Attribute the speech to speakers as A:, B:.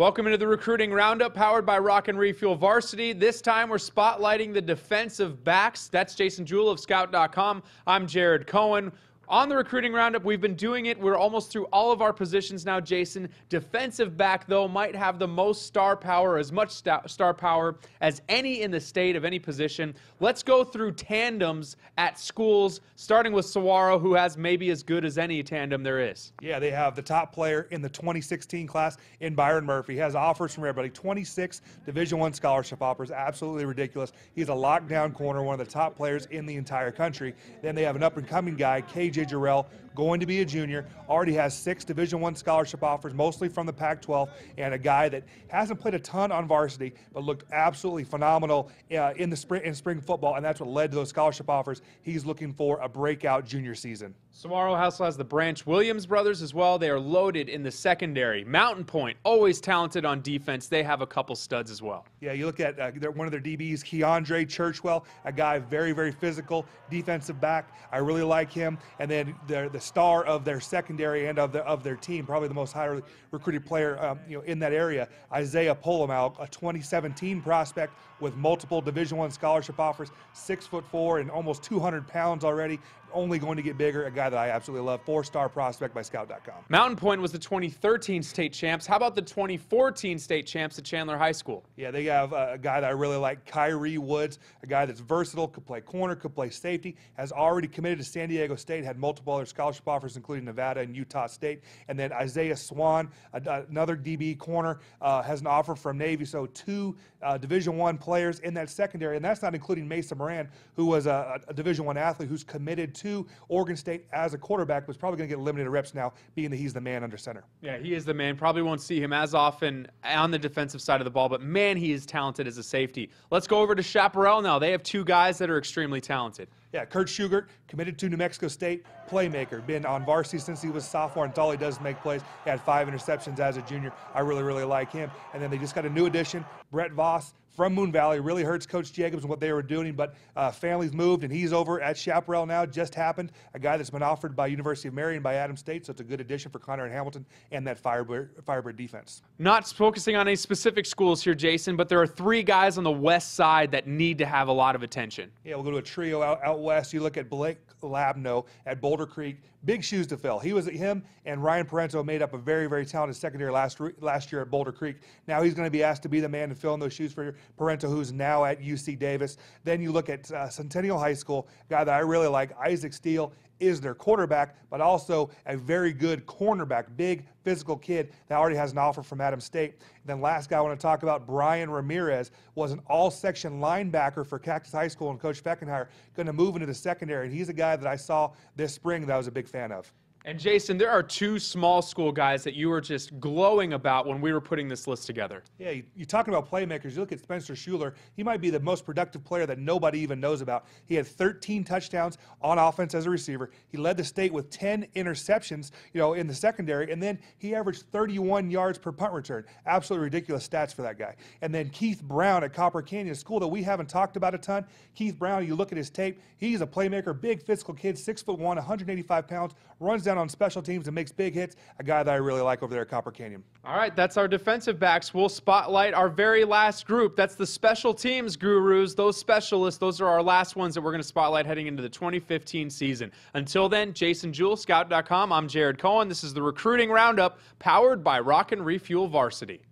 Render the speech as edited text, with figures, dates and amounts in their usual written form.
A: Welcome into the Recruiting Roundup, powered by Rock and Refuel Varsity. This time we're spotlighting the defensive backs. That's Jason Jewell of Scout.com. I'm Jared Cohen. On the Recruiting Roundup, we've been doing it. We're almost through all of our positions now, Jason. Defensive back, though, might have the most star power, as much star power as any in the state of any position. Let's go through tandems at schools, starting with Saguaro, who has maybe as good as any tandem there is.
B: Yeah, they have the top player in the 2016 class in Byron Murphy. He has offers from everybody, 26 Division I scholarship offers, absolutely ridiculous. He's a lockdown corner, one of the top players in the entire country. Then they have an up-and-coming guy, KJ Jarrell, going to be a junior, already has 6 Division I scholarship offers, mostly from the Pac-12, and a guy that hasn't played a ton on varsity, but looked absolutely phenomenal in spring football, and that's what led to those scholarship offers. He's looking for a breakout junior season.
A: Saguaro also has the Branch Williams brothers as well. They are loaded in the secondary. Mountain Point, always talented on defense. They have a couple studs as well.
B: Yeah, you look at one of their DBs, Keandre Churchwell, a guy very, very physical, defensive back. I really like him. And then the star of their secondary and of their team, probably the most highly recruited player in that area, Isaiah Polomau, a 2017 prospect with multiple Division I scholarship offers, 6'4" and almost 200 pounds already, only going to get bigger, a guy that I absolutely love, 4-star prospect by Scout.com.
A: Mountain Point was the 2013 state champs. How about the 2014 state champs at Chandler High School?
B: Yeah, they have a guy that I really like, Kyrie Woods, a guy that's versatile, could play corner, could play safety, has already committed to San Diego State, had multiple other scholarship offers, including Nevada and Utah State. And then Isaiah Swan, another DB corner, has an offer from Navy. So 2 Division I players in that secondary, and that's not including Mesa Moran, who was a Division I athlete who's committed to Oregon State as a quarterback, was probably going to get limited reps now, being that he's the man under center.
A: Yeah, he is the man. Probably won't see him as often on the defensive side of the ball, but man, he is talented as a safety. Let's go over to Chaparral now. They have 2 guys that are extremely talented.
B: Yeah, Kurt Schugert, committed to New Mexico State, playmaker, been on varsity since he was a sophomore, and all he does is make plays. He had 5 interceptions as a junior. I really, really like him. And then they just got a new addition, Brett Voss from Moon Valley. Really hurts Coach Jacobs and what they were doing, but families moved, and he's over at Chaparral now, just happened. A guy that's been offered by University of Marion, by Adams State, so it's a good addition for Connor and Hamilton and that Firebird defense.
A: Not focusing on any specific schools here, Jason, but there are 3 guys on the west side that need to have a lot of attention.
B: Yeah, we'll go to a trio out west. You look at Blake Labno at Boulder Creek. Big shoes to fill. Him and Ryan Parento made up a very, very talented secondary last year at Boulder Creek. Now he's going to be asked to be the man to fill in those shoes for Parento, who's now at UC Davis. Then you look at Centennial High School, a guy that I really like, Isaac Steele, is their quarterback, but also a very good cornerback, big physical kid that already has an offer from Adams State. And then last guy I want to talk about, Brian Ramirez, was an all-section linebacker for Cactus High School, and Coach Feckenheimer going to move into the secondary. And he's a guy that I saw this spring that I was a big fan of.
A: And Jason, there are 2 small school guys that you were just glowing about when we were putting this list together.
B: Yeah, you're talking about playmakers. You look at Spencer Schuler. He might be the most productive player that nobody even knows about. He had 13 touchdowns on offense as a receiver. He led the state with 10 interceptions, in the secondary, and then he averaged 31 yards per punt return. Absolutely ridiculous stats for that guy. And then Keith Brown at Copper Canyon, a school that we haven't talked about a ton. Keith Brown, you look at his tape, he's a playmaker, big physical kid, 6'1", 185 pounds, runs down on special teams and makes big hits, a guy that I really like over there at Copper Canyon.
A: All right, that's our defensive backs. We'll spotlight our very last group. That's the special teams gurus, those specialists. Those are our last ones that we're going to spotlight heading into the 2015 season. Until then, Jason Jewell, Scout.com. I'm Jared Cohen. This is the Recruiting Roundup, powered by Rock and Refuel Varsity.